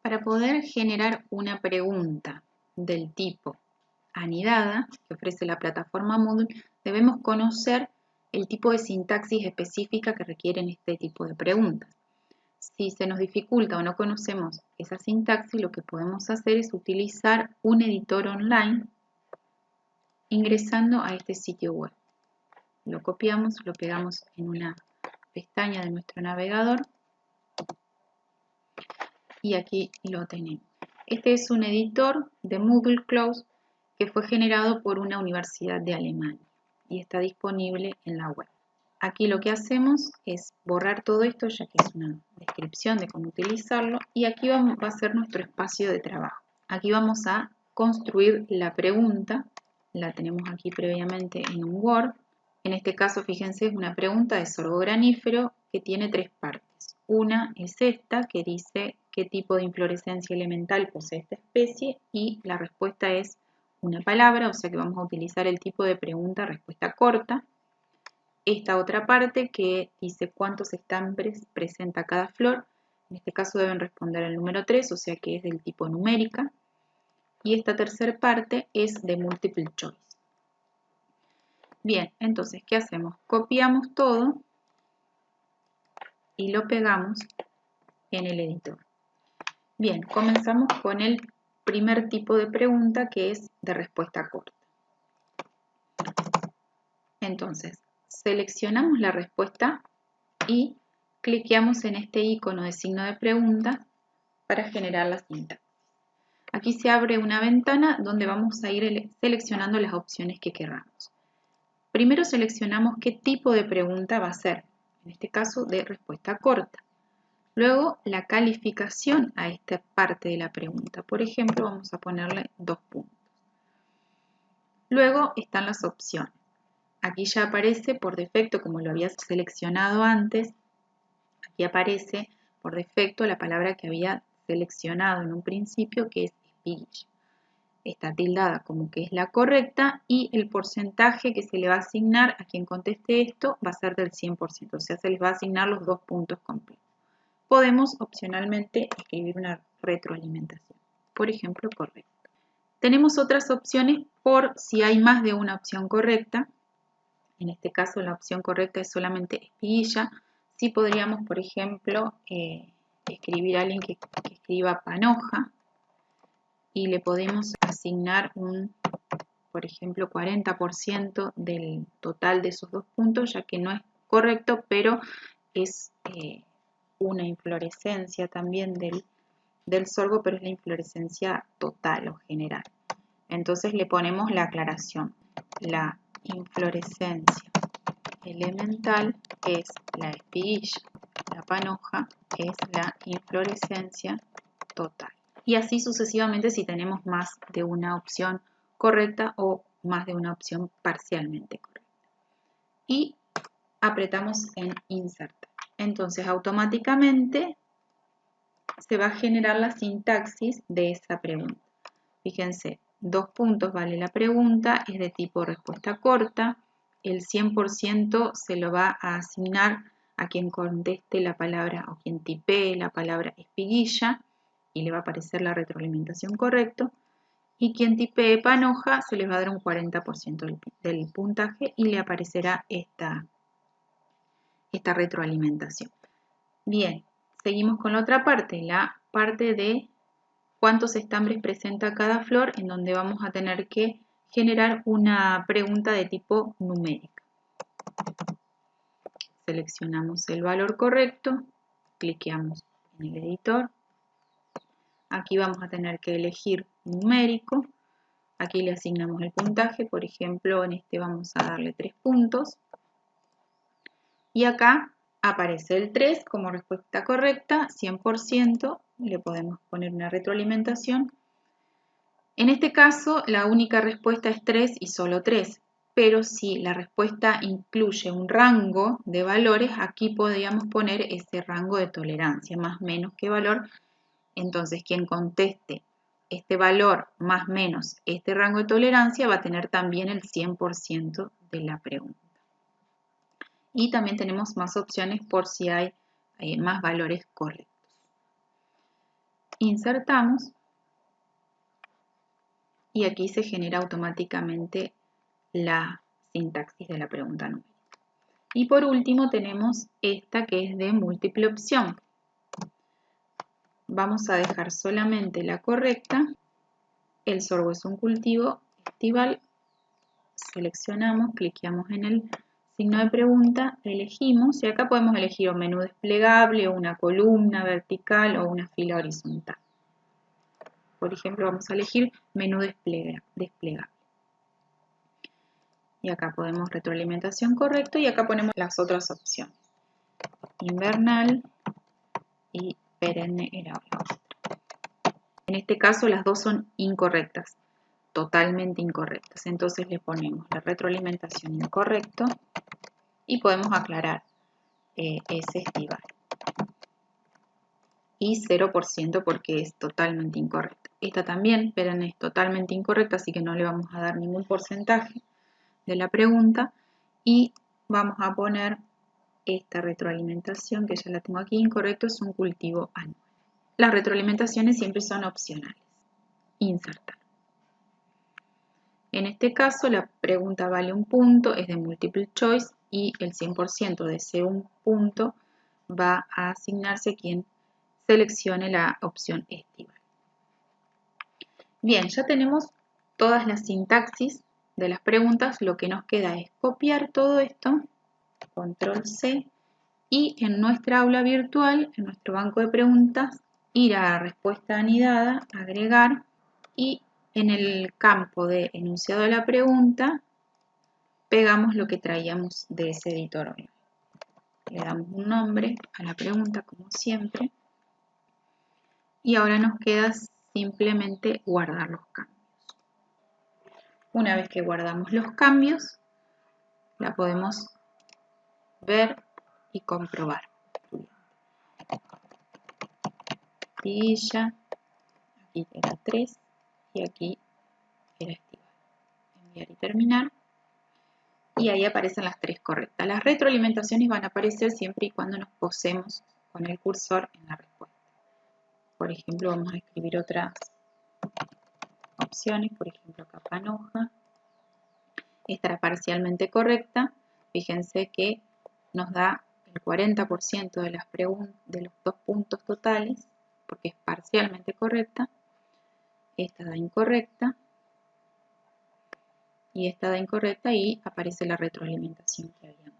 Para poder generar una pregunta del tipo anidada que ofrece la plataforma Moodle, debemos conocer el tipo de sintaxis específica que requieren este tipo de preguntas. Si se nos dificulta o no conocemos esa sintaxis, lo que podemos hacer es utilizar un editor online ingresando a este sitio web. Lo copiamos, lo pegamos en una pestaña de nuestro navegador y aquí lo tenemos. Este es un editor de Moodle Close que fue generado por una universidad de Alemania y está disponible en la web. Aquí lo que hacemos es borrar todo esto, ya que es una descripción de cómo utilizarlo, y aquí va a ser nuestro espacio de trabajo. Aquí vamos a construir la pregunta, la tenemos aquí previamente en un Word. En este caso, fíjense, es una pregunta de sorgo granífero que tiene tres partes. Una es esta, que dice qué tipo de inflorescencia elemental posee esta especie, y la respuesta es una palabra, o sea que vamos a utilizar el tipo de pregunta-respuesta corta. Esta otra parte que dice cuántos estambres presenta cada flor, en este caso deben responder el número 3, o sea que es del tipo numérica. Y esta tercera parte es de multiple choice. Bien, entonces, ¿qué hacemos? Copiamos todo y lo pegamos en el editor. Bien, comenzamos con el primer tipo de pregunta, que es de respuesta corta. Entonces, seleccionamos la respuesta y cliqueamos en este icono de signo de pregunta para generar la sintaxis. Aquí se abre una ventana donde vamos a ir seleccionando las opciones que queramos. Primero seleccionamos qué tipo de pregunta va a ser, en este caso de respuesta corta. Luego la calificación a esta parte de la pregunta. Por ejemplo, vamos a ponerle 2 puntos. Luego están las opciones. Aquí ya aparece por defecto, como lo había seleccionado antes, aquí aparece por defecto la palabra que había seleccionado en un principio, que es espiguilla. Está tildada como que es la correcta y el porcentaje que se le va a asignar a quien conteste esto va a ser del 100%, o sea, se les va a asignar los 2 puntos completos. Podemos opcionalmente escribir una retroalimentación, por ejemplo, correcta. Tenemos otras opciones por si hay más de una opción correcta. En este caso la opción correcta es solamente espiguilla. Sí podríamos, por ejemplo, escribir a alguien que escriba panoja y le podemos asignar por ejemplo, 40% del total de esos 2 puntos, ya que no es correcto, pero es una inflorescencia también del sorgo, pero es la inflorescencia total o general. Entonces le ponemos la aclaración. La inflorescencia elemental es la espiguilla, la panoja es la inflorescencia total. Y así sucesivamente si tenemos más de una opción correcta o más de una opción parcialmente correcta. Y apretamos en insertar. Entonces automáticamente se va a generar la sintaxis de esa pregunta. Fíjense, 2 puntos vale la pregunta, es de tipo respuesta corta, el 100% se lo va a asignar a quien conteste la palabra o quien tipee la palabra espiguilla y le va a aparecer la retroalimentación correcto, y quien tipee panoja se les va a dar un 40% del puntaje y le aparecerá esta retroalimentación. Bien, seguimos con la otra parte, la parte de cuántos estambres presenta cada flor, en donde vamos a tener que generar una pregunta de tipo numérica. Seleccionamos el valor correcto, cliqueamos en el editor. Aquí vamos a tener que elegir numérico. Aquí le asignamos el puntaje, por ejemplo, en este vamos a darle 3 puntos. Y acá aparece el 3 como respuesta correcta, 100%, le podemos poner una retroalimentación. En este caso, la única respuesta es 3 y solo 3, pero si la respuesta incluye un rango de valores, aquí podríamos poner ese rango de tolerancia, más menos qué valor. Entonces, quien conteste este valor más menos este rango de tolerancia va a tener también el 100% de la pregunta. Y también tenemos más opciones por si hay más valores correctos. insertamos y aquí se genera automáticamente la sintaxis de la pregunta numérica. Y por último tenemos esta que es de múltiple opción. Vamos a dejar solamente la correcta. El sorgo es un cultivo estival. Seleccionamos, cliqueamos en el signo de pregunta, elegimos y acá podemos elegir un menú desplegable o una columna vertical o una fila horizontal. Por ejemplo, vamos a elegir menú desplegable. Y acá podemos retroalimentación correcto y acá ponemos las otras opciones. Invernal y perenne era la otra. En este caso las dos son incorrectas, totalmente incorrectas. Entonces le ponemos la retroalimentación incorrecto y podemos aclarar es estival. Y 0% porque es totalmente incorrecta. Esta también, perenne, es totalmente incorrecta, así que no le vamos a dar ningún porcentaje de la pregunta y vamos a poner esta retroalimentación que ya la tengo aquí, incorrecto, es un cultivo anual. Las retroalimentaciones siempre son opcionales. Insertar. En este caso la pregunta vale un punto, es de multiple choice y el 100% de ese un punto va a asignarse a quien seleccione la opción estival. Bien, ya tenemos todas las sintaxis de las preguntas, lo que nos queda es copiar todo esto, control C, y en nuestra aula virtual, en nuestro banco de preguntas, ir a respuesta anidada, agregar y en el campo de enunciado de la pregunta pegamos lo que traíamos de ese editor online. Le damos un nombre a la pregunta como siempre y ahora nos queda simplemente guardar los cambios. Una vez que guardamos los cambios, la podemos ver y comprobar. Ella, aquí era 3 y aquí era estival. Enviar y terminar. Y ahí aparecen las 3 correctas. Las retroalimentaciones van a aparecer siempre y cuando nos posemos con el cursor en la respuesta. Por ejemplo, vamos a escribir otras opciones, por ejemplo, capanoja. Esta era parcialmente correcta. Fíjense que nos da el 40% de los 2 puntos totales, porque es parcialmente correcta. Esta da incorrecta. Y esta da incorrecta y aparece la retroalimentación que habíamos